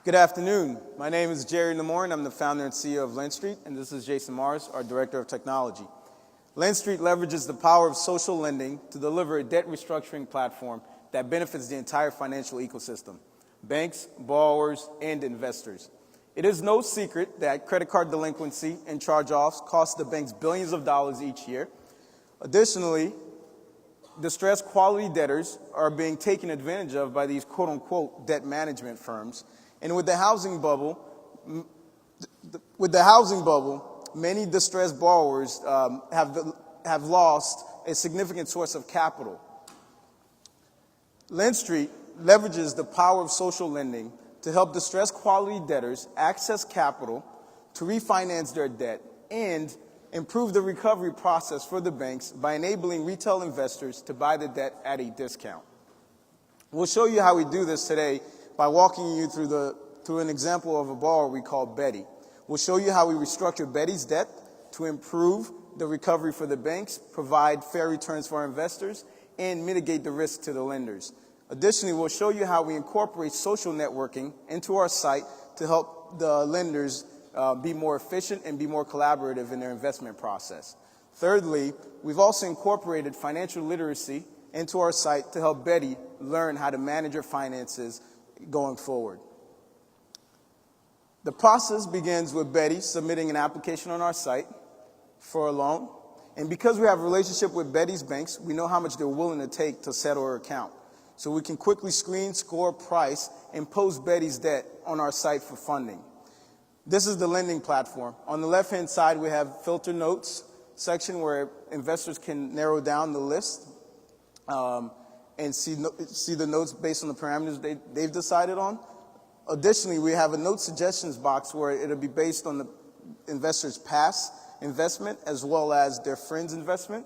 Good afternoon. My name is Jerry Lamore, I'm the founder and CEO of LendStreet, and this is Jason Mars, our Director of Technology. LendStreet leverages the power of social lending to deliver a debt restructuring platform that benefits the entire financial ecosystem, banks, borrowers, and investors. It is no secret that credit card delinquency and charge-offs cost the banks billions of dollars each year. Additionally, distressed quality debtors are being taken advantage of by these quote-unquote debt management firms. And with the housing bubble, many distressed borrowers have lost a significant source of capital. LendStreet leverages the power of social lending to help distressed quality debtors access capital to refinance their debt and improve the recovery process for the banks by enabling retail investors to buy the debt at a discount. We'll show you how we do this today by walking you through an example of a borrower we call Betty. We'll show you how we restructure Betty's debt to improve the recovery for the banks, provide fair returns for our investors, and mitigate the risk to the lenders. Additionally, we'll show you how we incorporate social networking into our site to help the lenders be more efficient and be more collaborative in their investment process. Thirdly, we've also incorporated financial literacy into our site to help Betty learn how to manage her finances going forward. The process begins with Betty submitting an application on our site for a loan. And because we have a relationship with Betty's banks, we know how much they're willing to take to settle her account. So we can quickly screen, score, price, and post Betty's debt on our site for funding. This is the lending platform. On the left-hand side, we have filter notes section where investors can narrow down the list and see the notes based on the parameters they've decided on. Additionally, we have a note suggestions box where it'll be based on the investor's past investment as well as their friend's investment.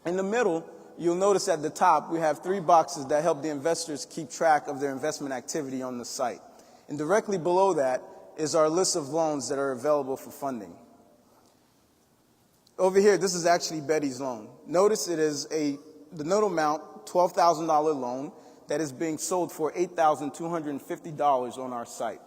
In the middle, you'll notice at the top we have 3 boxes that help the investors keep track of their investment activity on the site. And directly below that is our list of loans that are available for funding. Over here, this is actually Betty's loan. Notice it is the note amount, $12,000 loan that is being sold for $8,250 on our site.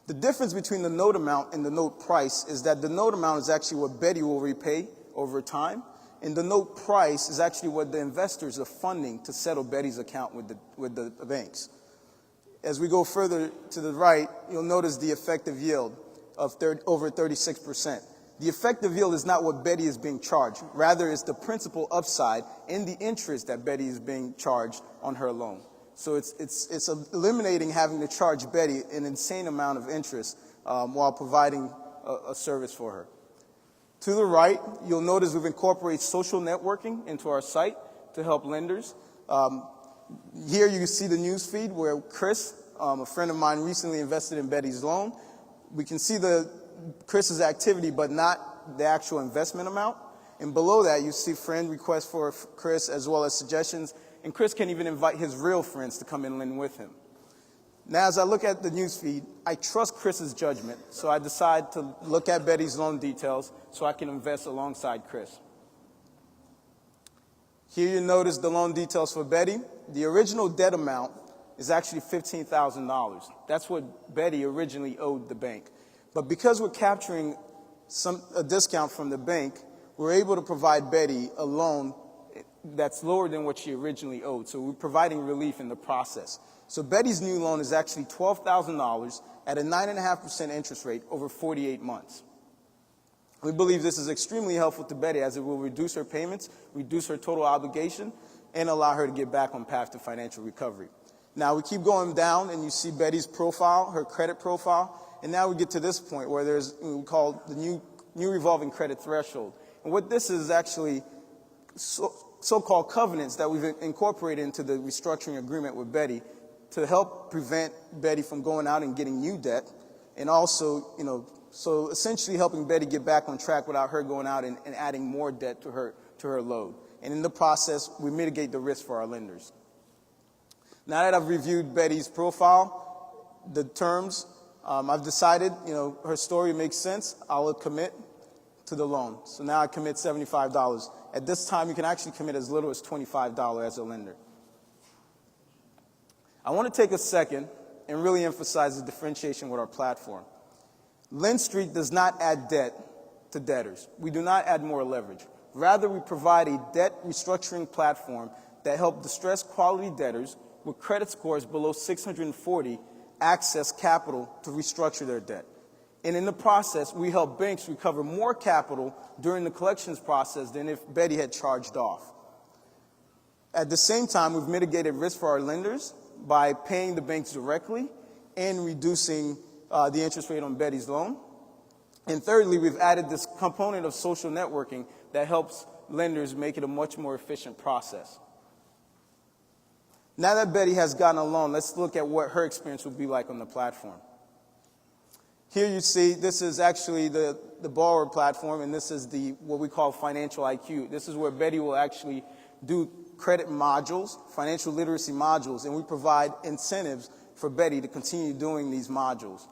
The difference between the note amount and the note price is that the note amount is actually what Betty will repay over time, and the note price is actually what the investors are funding to settle Betty's account with the banks. As we go further to the right, you'll notice the effective yield of over 36%. The effective yield is not what Betty is being charged. Rather, it's the principal upside and the interest that Betty is being charged on her loan. So it's eliminating having to charge Betty an insane amount of interest while providing a service for her. To the right, you'll notice we've incorporated social networking into our site to help lenders. Here you can see the news feed where Chris, a friend of mine, recently invested in Betty's loan. We can see Chris's activity, but not the actual investment amount. And below that, you see friend requests for Chris as well as suggestions. And Chris can even invite his real friends to come and lend with him. Now, as I look at the news feed, I trust Chris's judgment. So I decide to look at Betty's loan details so I can invest alongside Chris. Here you notice the loan details for Betty. The original debt amount is actually $15,000. That's what Betty originally owed the bank. But because we're capturing a discount from the bank, we're able to provide Betty a loan that's lower than what she originally owed. So we're providing relief in the process. So Betty's new loan is actually $12,000 at a 9.5% interest rate over 48 months. We believe this is extremely helpful to Betty as it will reduce her payments, reduce her total obligation, and allow her to get back on path to financial recovery. Now we keep going down and you see Betty's profile, her credit profile, and now we get to this point where there's what we call the new revolving credit threshold. And what this is actually so-called covenants that we've incorporated into the restructuring agreement with Betty to help prevent Betty from going out and getting new debt, and also, so essentially helping Betty get back on track without her going out and adding more debt to her load. And in the process, we mitigate the risk for our lenders. Now that I've reviewed Betty's profile, the terms, I've decided, her story makes sense. I'll commit to the loan. So now I commit $75. At this time, you can actually commit as little as $25 as a lender. I want to take a second and really emphasizes differentiation with our platform. LendStreet does not add debt to debtors. We do not add more leverage. Rather, we provide a debt restructuring platform that helps distressed quality debtors with credit scores below 640 access capital to restructure their debt. And in the process, we help banks recover more capital during the collections process than if Betty had charged off. At the same time, we've mitigated risk for our lenders by paying the banks directly and reducing the interest rate on Betty's loan. And thirdly, we've added this component of social networking that helps lenders make it a much more efficient process. Now that Betty has gotten a loan, let's look at what her experience will be like on the platform. Here you see, this is actually the borrower platform, and this is what we call financial IQ. This is where Betty will actually do credit modules, financial literacy modules, and we provide incentives for Betty to continue doing these modules.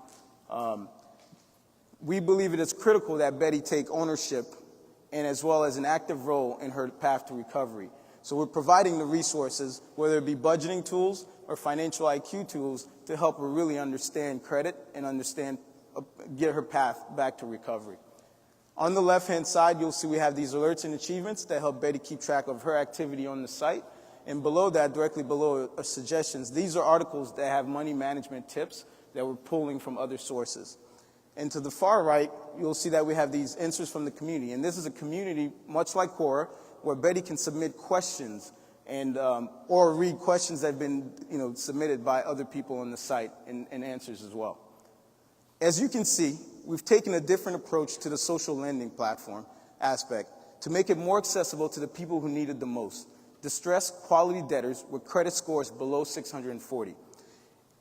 We believe it is critical that Betty take ownership and as well as an active role in her path to recovery. So we're providing the resources, whether it be budgeting tools or financial IQ tools, to help her really understand credit and get her path back to recovery. On the left-hand side, you'll see we have these alerts and achievements that help Betty keep track of her activity on the site. And below that, directly below are suggestions. These are articles that have money management tips that we're pulling from other sources. And to the far right, you'll see that we have these answers from the community. And this is a community, much like Quora, where Betty can submit questions and or read questions that have been submitted by other people on the site and answers as well. As you can see, we've taken a different approach to the social lending platform aspect to make it more accessible to the people who need it the most, distressed quality debtors with credit scores below 640.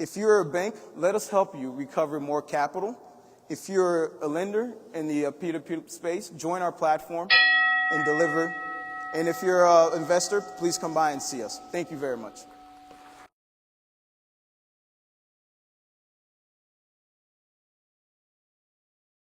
If you're a bank, let us help you recover more capital. If you're a lender in the peer-to-peer space, join our platform and deliver. And if you're an investor, please come by and see us. Thank you very much.